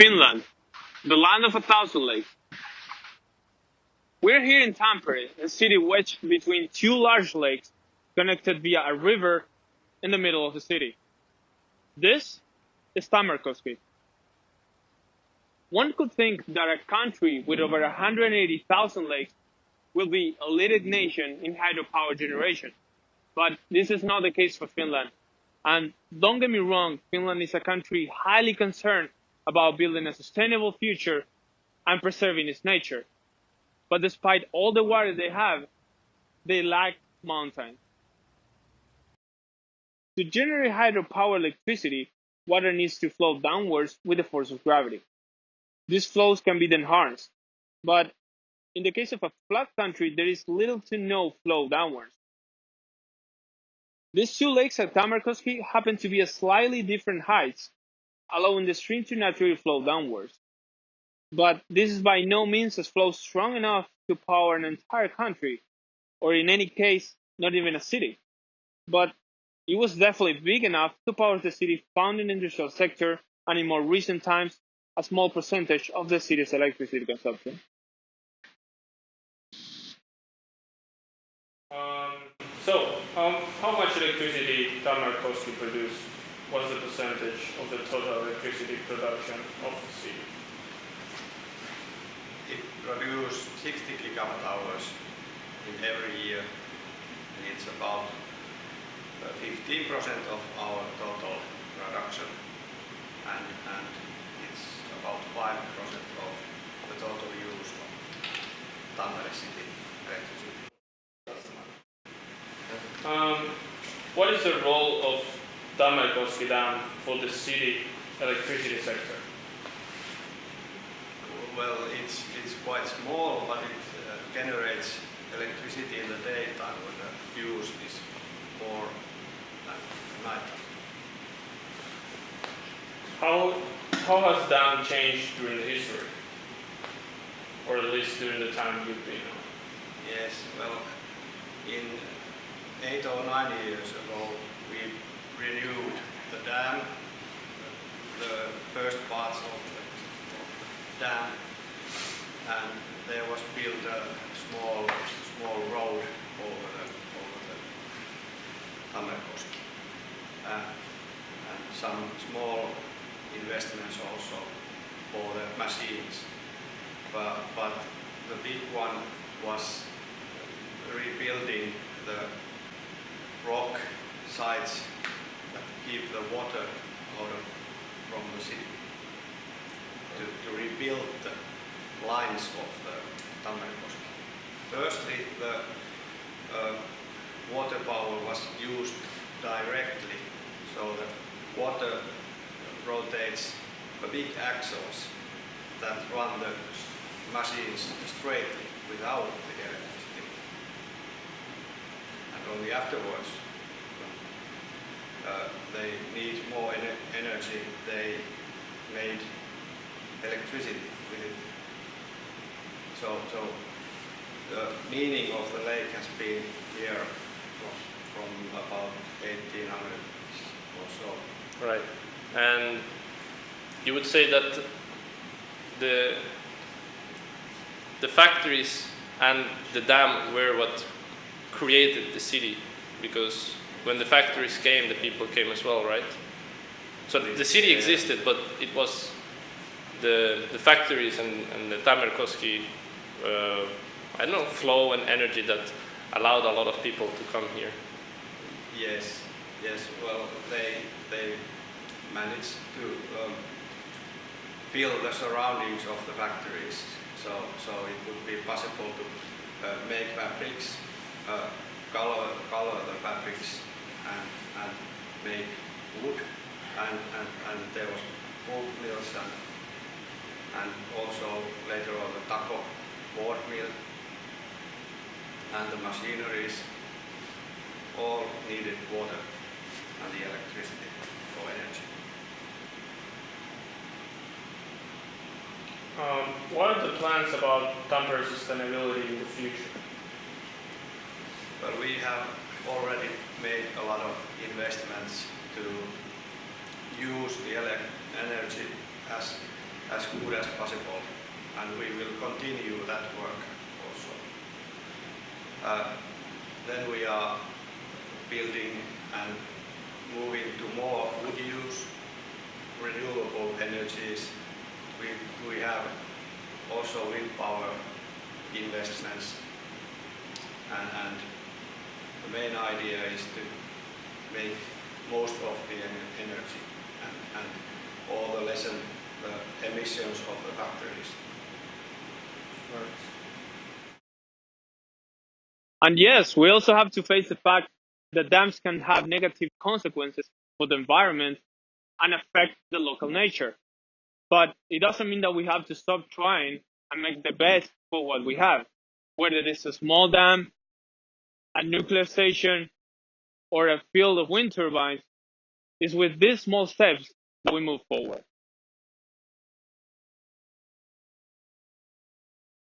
Finland, the land of 1,000 lakes. We're here in Tampere, a city wedged between two large lakes connected via a river in the middle of the city. This is Tammerkoski. One could think that a country with over 180,000 lakes will be a leading nation in hydropower generation. But this is not the case for Finland. And don't get me wrong, Finland is a country highly concerned about building a sustainable future and preserving its nature. But despite all the water they have, they lack mountains. To generate hydropower electricity, water needs to flow downwards with the force of gravity. These flows can be then harnessed, but in the case of a flat country, there is little to no flow downwards. These two lakes at Tammerkoski happen to be at slightly different heights, allowing the stream to naturally flow downwards. But this is by no means a flow strong enough to power an entire country, or in any case, not even a city. But it was definitely big enough to power the city's founding industrial sector, and in more recent times, a small percentage of the city's electricity consumption. How much electricity Tammerkoski produced? What's the percentage of the total electricity production of the city? It produces 60 gigawatt hours in every year, and it's about 15% of our total production, and it's about 5% of the total use of Tampere city electricity. What is the role of Tammerkoski Dam for the city electricity sector? Well, it's quite small, but it generates electricity in the daytime when the use is more than night. How has dam changed during the history, or at least during the time you've been on? Yes, well, in 8 or 9 years ago, we renewed the dam, the first parts of the dam, and there was built a small road over the Tammerkoski, and some small investments also for the machines. But the big one was rebuilding the rock sites that keep the water from the city, to rebuild the lines of the Tammerkoski. Firstly, the water power was used directly, so the water rotates the big axles that run the machines straightly without the electricity. And only afterwards, they need more energy, they made electricity with it. So the meaning of the lake has been here from about 1800 or so. Right, and you would say that the factories and the dam were what created the city, because when the factories came, the people came as well, right? So the city existed, but it was the factories and the Tammerkoski, I don't know, flow and energy that allowed a lot of people to come here. Yes. Well, they managed to fill the surroundings of the factories, so it would be possible to make fabrics, color the fabrics, and make wood, and there was pulp mills, and also later on the taco board mill, and the machineries all needed water and the electricity for energy. What are the plans about Tampere sustainability in the future? Well, we have already made a lot of investments to use the energy as as good as possible, and we will continue that work also. Then we are building and moving to more wood use, renewable energies. We have also wind power investments, and the main idea is to make most of the energy and all the lessen the emissions of the factories. And yes, we also have to face the fact that dams can have negative consequences for the environment and affect the local nature. But it doesn't mean that we have to stop trying and make the best for what we have, whether it is a small dam, a nuclear station, or a field of wind turbines. It's with these small steps that we move forward.